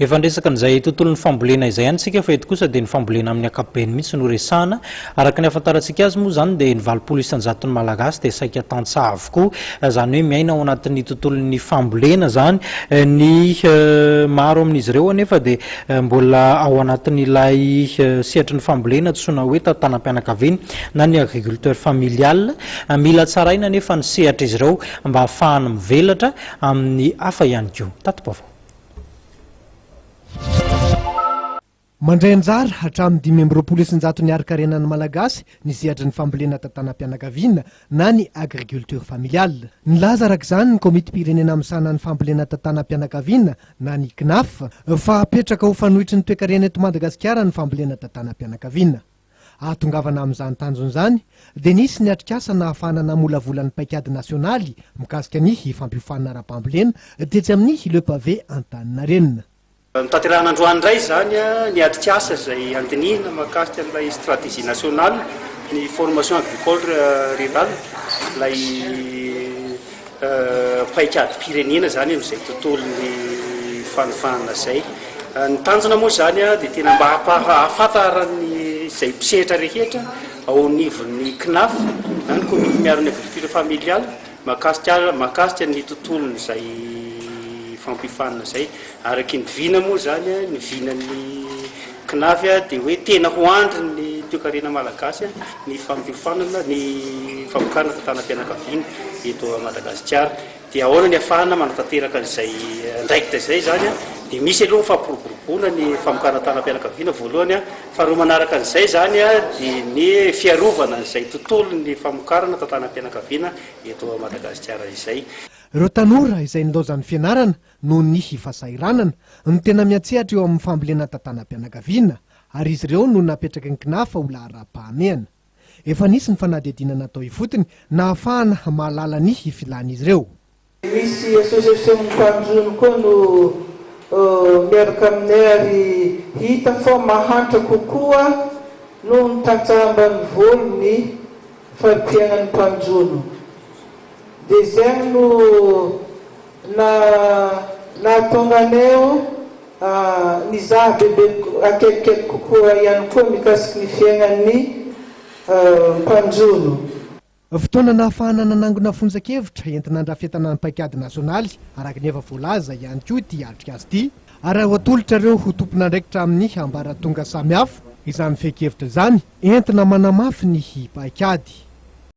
efa ndresaka n'izay tontolon'ny fambolena izay ihany sika fa eto kosa dia ny fambolena amin'ny ankapobeny mihitsy no resahana araka ny ahafantarantsika azy moa zany dia ny valopolo isan-jaton'ny malagasy dia saika tantsaha avokoa zany hoe miaina ao anatin'ny tontolon'ny fambolena zany ny maro amin'izy ireo anefa dia mbola ao anatin'ilay sehatry ny fambolena tsoina hoe tantanam-pianakaviana na ny agriculteur familial mila tsaraina nefa ny sehatra izy ireo mba hahafahana mivelatra amin'ny hafa ihany koa tato-baovao. Mandray anjara hatramin'ny 520 ny arikarenan'ny malagasy ny sehatra ny fambolena tantanam-pianakaviana na ny agriculture familial. Nilaza arak'izany ny komity pirenena misana ny fambolena tantanam-pianakaviana na ny CNAF fa apetraka ho fanohitry ny toe-karena eto Madagasikara ny fambolena tantanam-pianakaviana. Ahatongavana amin'izany tanjon'izany dia nisy ny atrikasa na ahafahana namolavolan'ny paikady nasionaly mikasika ny fampiofanana ara-pambolena tetsy amin'ny le pavé Antaninarenina. Tanterahana androany indray zany ny atrikasa izay andinihina mahakasika an'ilay stratégie nationale ny formation agricole rurale ilay paikady pirenena zany amin'izay tontolon'ny fanofana izay. Ny tanjona moa zany dia tena mba ahafantarany izay mpisehatra rehetra ao anivon'ny CNAF na ny komity miaro ny agriculture familiale mahakasika ny tontolony izay fampifanana izay araky ny vina moa zany ny vinan'ny CNAF dia hoe tena ho andry ny toe-karena malagasy ny fampifanana ny famokarana tantanam-pianakaviana eto Madagasikara dia ahoana ny ahafahana manatanteraka an'izay ndraikitra izay zany dia misy aloha fampiroboroboana ny famokarana tantanam-pianakaviana voalohany faharoa manaraka an'izay zany dia ny fiarovana izay tontolo ny famokarana tantanam-pianakaviana eto Madagasikara izay. Ireo tanora izay nilaozan'ny fianarana no ny fasairanana ny tena miatsehatra eo amin'ny fambolena tantanam-pianakaviana ary izy ireo no napetraka ny CNAF ho lahara-pahamehana. Efa nisy ny fanadihadiana natao ifotony na ahafahana mahalala ny filàn'izy ireo. Misy association mpandrono koa no miaraka aminay ary hita fa mahantra kokoa no ny tantsahambany volo ny fampiainan'ny mpandrono. Dia izay no nahatonganay nizaha bebe akelikely kokoa ihany koa mikasiky ny fiainan'ny mpandrono. Fotoana nahafahana nanangona fonjaka-hevitra entina handrafetana ny paikady nasionaly araka ny efa voalaza ihany koa ity atrikasa ity ary ho atolotra ireo ho tompona andraikitra amin'ny ambaratonga samihafa izany fehikevitra izany entina manamafy ny paikady.